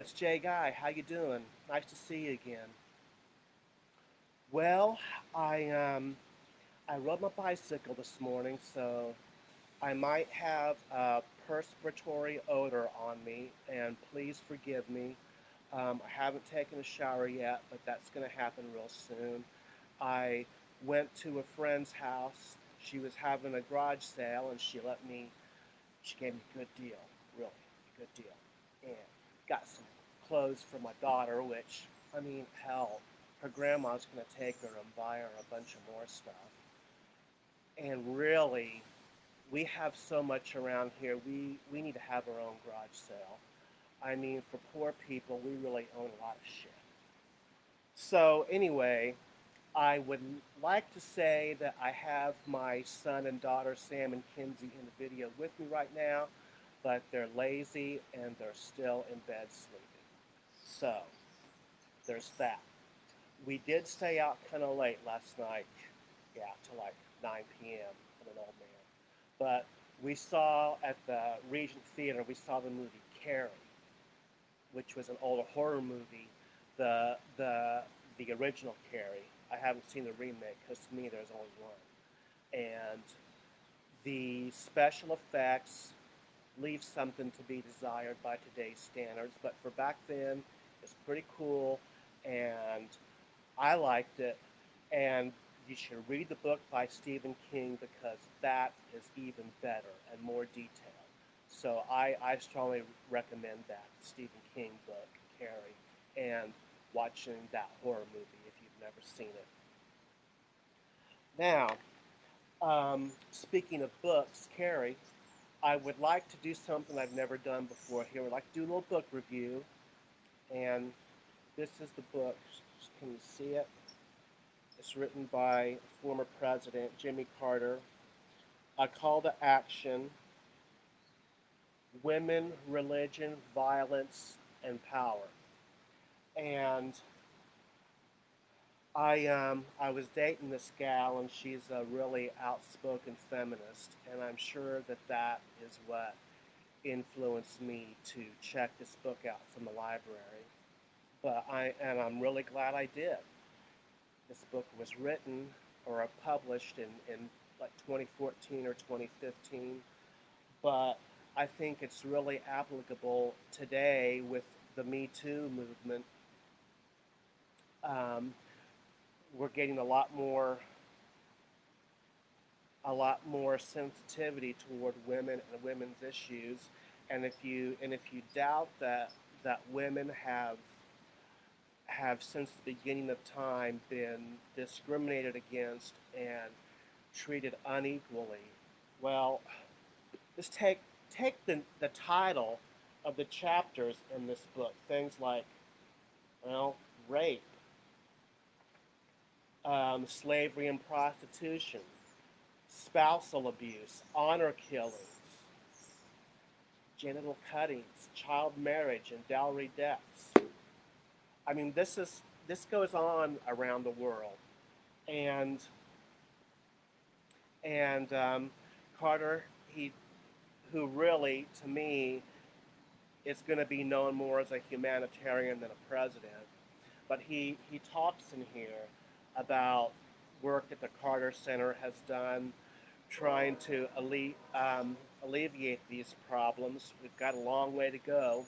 It's Jay Guy. How you doing? Nice to see you again. Well, I I rode my bicycle this morning, so I might have a perspiratory odor on me, and please forgive me. I haven't taken a shower yet, but that's going to happen real soon. I went to a friend's house. She was having a garage sale, and she gave me a good deal, really, a good deal. And got some clothes for my daughter, which, I mean, hell, her grandma's going to take her and buy her a bunch of more stuff. And really, we have so much around here, we need to have our own garage sale. I mean, for poor people, we really own a lot of shit. So, anyway, I would like to say that I have my son and daughter, Sam and Kenzie, in the video with me right now, but they're lazy and they're still in bed sleeping. So, there's that. We did stay out kind of late last night, yeah, till like 9 p.m. I'm an old man. But we saw at the Regent Theater, we saw the movie Carrie, which was an old horror movie, the the the original Carrie. I haven't seen the remake because to me there's only one. And the special effects leave something to be desired by today's standards, but for back then, it's pretty cool, and I liked it. And you should read the book by Stephen King because that is even better and more detailed. So I strongly recommend that Stephen King book, Carrie, and watching that horror movie if you've never seen it. Now, speaking of books, Carrie, I would like to do something I've never done before here. I'd like to do a little book review, and this is the book. Can you see it? It's written by former President Jimmy Carter. A call to action: women, religion, violence, and power. And I was dating this gal, and she's a really outspoken feminist, and I'm sure that that is what influenced me to check this book out from the library. I'm really glad I did. This book was written or published in like 2014 or 2015, but I think it's really applicable today with the Me Too movement. Um, we're getting a lot more sensitivity toward women and women's issues, and if you doubt that women have since the beginning of time been discriminated against and treated unequally, well, just take the title of the chapters in this book. Things like, well, rape, slavery and prostitution, spousal abuse, honor killings, genital cuttings, child marriage, and dowry deaths. I mean, this goes on around the world, and and Carter, he who really to me is going to be known more as a humanitarian than a president, but he talks in here about work that the Carter Center has done trying to alleviate these problems. We've got a long way to go.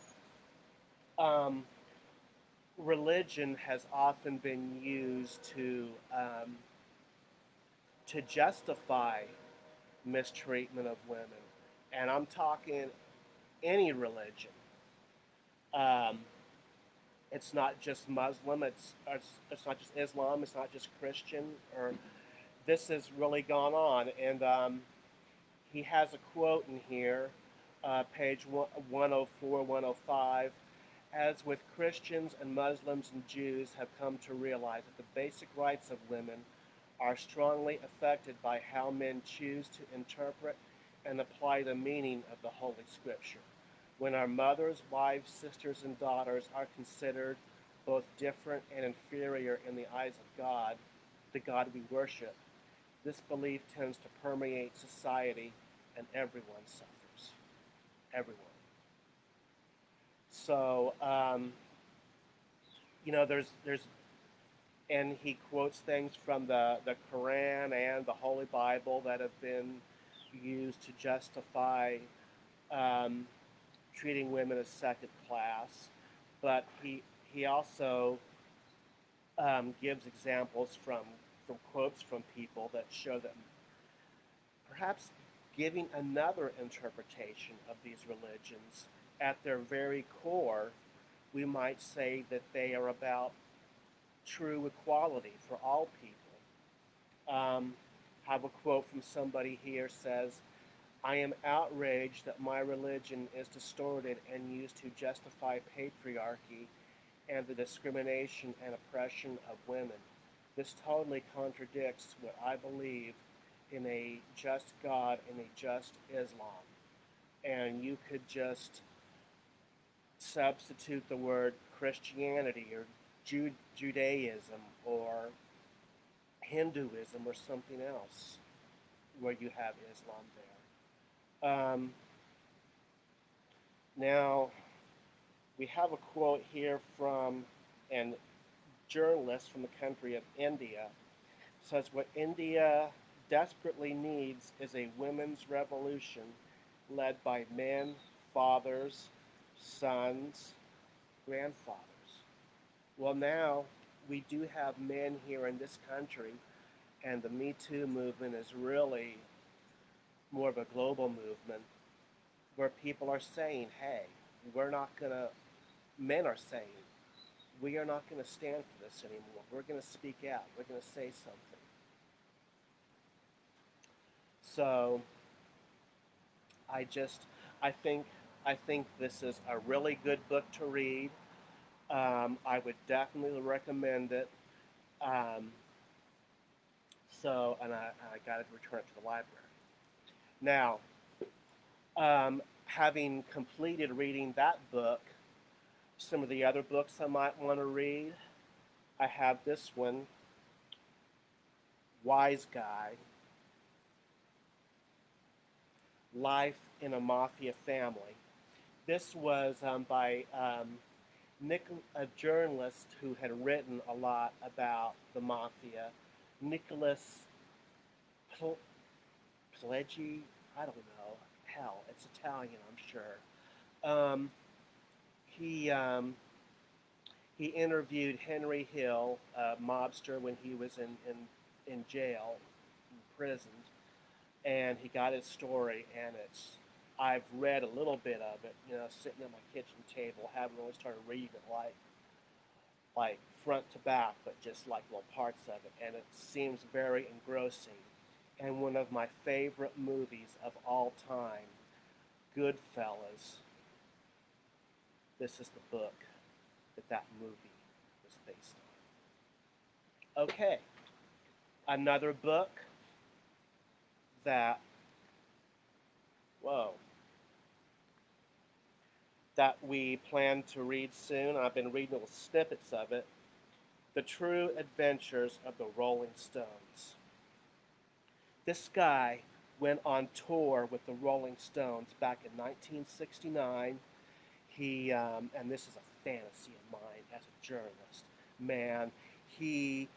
Um, Religion has often been used to justify mistreatment of women, and I'm talking any religion. Um, it's not just Muslim. It's not just Islam. It's not just Christian. Or this has really gone on, and he has a quote in here, page 104, 105. As with Christians and Muslims and Jews have come to realize that the basic rights of women are strongly affected by how men choose to interpret and apply the meaning of the Holy Scripture. When our mothers, wives, sisters, and daughters are considered both different and inferior in the eyes of God, the God we worship, this belief tends to permeate society and everyone suffers. Everyone. So, there's and he quotes things from the Quran and the Holy Bible that have been used to justify um, treating women as second class. But he also gives examples from quotes from people that show that perhaps giving another interpretation of these religions, at their very core, we might say that they are about true equality for all people. Have a quote from somebody here says, I am outraged that my religion is distorted and used to justify patriarchy and the discrimination and oppression of women. This totally contradicts what I believe in a just God and a just Islam. And you could just substitute the word Christianity or Judaism or Hinduism or something else where you have Islam there. Now, we have a quote here from a journalist from the country of India. It says, what India desperately needs is a women's revolution led by men, fathers, sons, grandfathers. Well, now we do have men here in this country, and the Me Too movement is really more of a global movement where people are saying, hey, we're not going to, men are saying, we are not going to stand for this anymore. We're going to speak out. We're going to say something. So I just, I think, I think this is a really good book to read. I would definitely recommend it. Um, and I got to return it to the library. Now, having completed reading that book, some of the other books I might want to read, I have this one, Wise Guy, Life in a Mafia Family. This was by a journalist who had written a lot about the mafia, Nicholas Pileggi. I don't know. Hell, it's Italian, I'm sure. He he interviewed Henry Hill, a mobster, when he was in jail, imprisoned, and he got his story. And I've read a little bit of it, sitting at my kitchen table. Haven't really started reading it like front to back, but just like little parts of it, and it seems very engrossing. And one of my favorite movies of all time, Goodfellas. This is the book that movie was based on. Okay, another book that, whoa, that we plan to read soon. I've been reading little snippets of it. The True Adventures of the Rolling Stones. This guy went on tour with the Rolling Stones back in 1969. And this is a fantasy of mine as a journalist. Man, he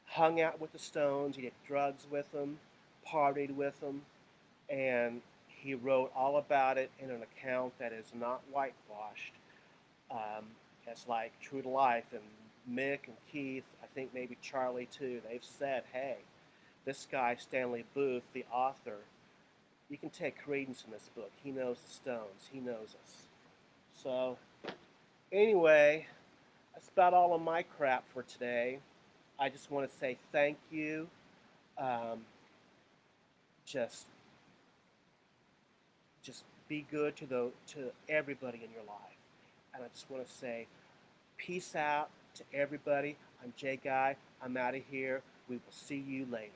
hung out with the Stones, he did drugs with them, partied with them, and he wrote all about it in an account that is not whitewashed. It's like true to life. And Mick and Keith, I think maybe Charlie too, they've said, hey, this guy, Stanley Booth, the author, you can take credence in this book. He knows the Stones. He knows us. So, anyway, that's about all of my crap for today. I just want to say thank you. Um, just, just be good to everybody in your life. And I just want to say peace out to everybody. I'm Jay Guy. I'm out of here. We will see you later.